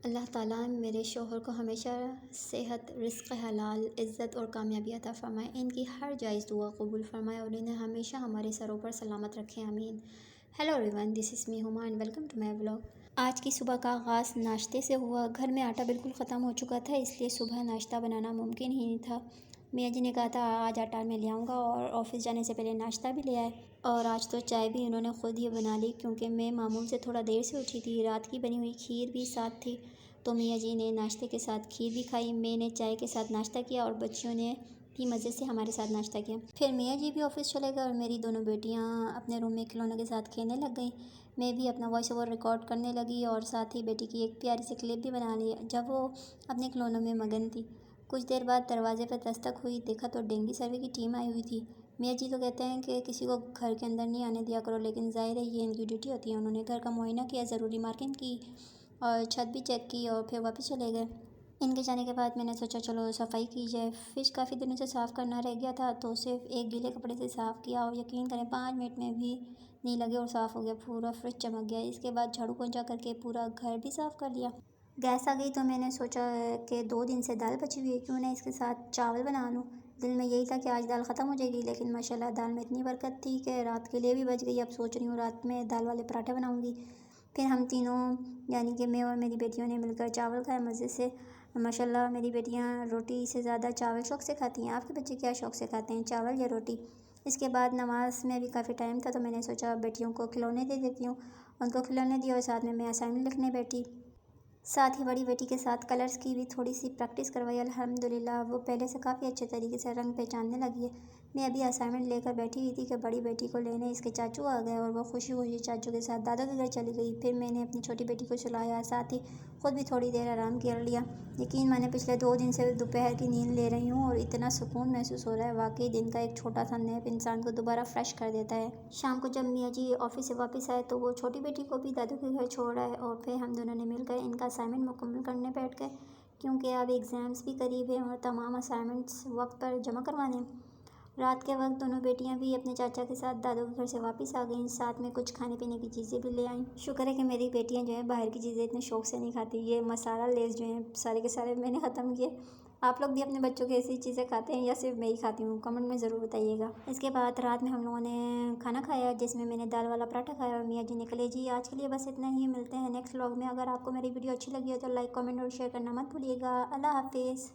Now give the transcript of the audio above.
اللہ تعالیٰ میرے شوہر کو ہمیشہ صحت، رزق حلال، عزت اور کامیابی عطا فرمائے، ان کی ہر جائز دعا قبول فرمائے اور انہیں ہمیشہ ہمارے سروں پر سلامت رکھے، آمین۔ Hello everyone, this is me Huma and welcome to my vlog. آج کی صبح کا آغاز ناشتے سے ہوا۔ گھر میں آٹا بالکل ختم ہو چکا تھا، اس لیے صبح ناشتہ بنانا ممکن ہی نہیں تھا۔ میاں جی نے کہا تھا آج آٹا میں لے آؤں گا اور آفس جانے سے پہلے ناشتہ بھی لے آئے، اور آج تو چائے بھی انہوں نے خود ہی بنا لی کیونکہ میں معمول سے تھوڑا دیر سے اٹھی تھی۔ رات کی بنی ہوئی کھیر بھی ساتھ تھی، تو میاں جی نے ناشتے کے ساتھ کھیر بھی کھائی، میں نے چائے کے ساتھ ناشتہ کیا اور بچیوں نے بھی مزے سے ہمارے ساتھ ناشتہ کیا۔ پھر میاں جی بھی آفس چلے گئے اور میری دونوں بیٹیاں اپنے روم میں کھلونوں کے ساتھ کھیلنے لگ گئیں۔ میں بھی اپنا وائس اوور ریکارڈ کرنے لگی اور ساتھ ہی بیٹی کی ایک پیاری سی کلپ بھی بنا لی جب وہ اپنے کھلونوں میں مگن تھی۔ کچھ دیر بعد دروازے پر دستک ہوئی، دیکھا تو ڈینگی سروے کی ٹیم آئی ہوئی تھی۔ میاں جی تو کہتے ہیں کہ کسی کو گھر کے اندر نہیں آنے دیا کرو، لیکن ظاہر ہے یہ ان کی ڈیوٹی ہوتی ہے۔ انہوں نے گھر کا معائنہ کیا، ضروری مارکنگ کی اور چھت بھی چیک کی اور پھر واپس چلے گئے۔ ان کے جانے کے بعد میں نے سوچا چلو صفائی کی جائے۔ فریج کافی دنوں سے صاف کرنا رہ گیا تھا تو صرف ایک گیلے کپڑے سے صاف کیا اور یقین کریں 5 منٹ میں بھی نہیں لگے اور صاف ہو گیا، پورا فریج چمک گیا۔ اس کے بعد جھاڑو پونچھا کر کے پورا گھر بھی صاف کر لیا۔ گیس آ گئی تو میں نے سوچا کہ 2 دن سے دال بچی ہوئی ہے، کیوں نہ اس کے ساتھ چاول بنا لوں۔ دل میں یہی تھا کہ آج دال ختم ہو جائے گی، لیکن ماشاءاللہ دال میں اتنی برکت تھی کہ رات کے لیے بھی بچ گئی۔ اب سوچ رہی ہوں رات میں دال والے پراٹھے بناؤں گی۔ پھر ہم تینوں یعنی کہ میں اور میری بیٹیوں نے مل کر چاول کھائے مزے سے۔ ماشاءاللہ میری بیٹیاں روٹی سے زیادہ چاول شوق سے کھاتی ہیں۔ آپ کے بچے کیا شوق سے کھاتے ہیں، چاول یا روٹی؟ اس کے بعد نماز میں بھی کافی ٹائم تھا تو میں نے سوچا بیٹیوں کو کھلونے دے دیتی ہوں۔ ان کو کھلونے دیے اور ساتھ میں اسائنمنٹ لکھنے بیٹھی۔ ساتھ ہی بڑی بیٹی کے ساتھ کلرز کی بھی تھوڑی سی پریکٹس کروائی۔ الحمدللہ وہ پہلے سے کافی اچھے طریقے سے رنگ پہچاننے لگی ہے۔ میں ابھی اسائنمنٹ لے کر بیٹھی ہوئی تھی کہ بڑی بیٹی کو لینے اس کے چاچو آ گئے اور وہ خوشی خوشی چاچو کے ساتھ دادا کے گھر چلی گئی۔ پھر میں نے اپنی چھوٹی بیٹی کو سلایا، ساتھ ہی خود بھی تھوڑی دیر آرام کر لیا۔ یقین مانے پچھلے 2 دن سے دوپہر کی نیند لے رہی ہوں اور اتنا سکون محسوس ہو رہا ہے، واقعی دن کا ایک چھوٹا سا نیپ انسان کو دوبارہ فریش کر دیتا ہے۔ شام کو جب میاں جی آفس سے واپس آئے تو وہ چھوٹی بیٹی کو بھی دادو کے گھر چھوڑ آئے اور پھر ہم دونوں نے مل کر ان کا اسائنمنٹ مکمل کرنے بیٹھ گئے، کیونکہ اب ایگزامس بھی قریب ہیں اور تمام اسائنمنٹس وقت پر جمع کروانے ہیں۔ رات کے وقت دونوں بیٹیاں بھی اپنے چاچا کے ساتھ دادو کے گھر سے واپس آ گئیں، ساتھ میں کچھ کھانے پینے کی چیزیں بھی لے آئیں۔ شکر ہے کہ میری بیٹیاں جو ہیں باہر کی چیزیں اتنے شوق سے نہیں کھاتی۔ یہ مسالہ لیس جو ہیں سارے کے سارے میں نے ختم کیے۔ آپ لوگ بھی اپنے بچوں کے ایسی چیزیں کھاتے ہیں یا صرف میں ہی کھاتی ہوں؟ کمنٹ میں ضرور بتائیے گا۔ اس کے بعد رات میں ہم لوگوں نے کھانا کھایا جس میں نے دال والا پراٹھا کھایا اور میاں جی نکلے۔ جی آج کے لیے بس اتنا ہی، ملتے ہیں نیکسٹ ولاگ میں۔ اگر آپ کو میری ویڈیو اچھی لگی ہو تو لائک، کمنٹ اور شیئر کرنا مت بھولیے گا۔ اللہ حافظ۔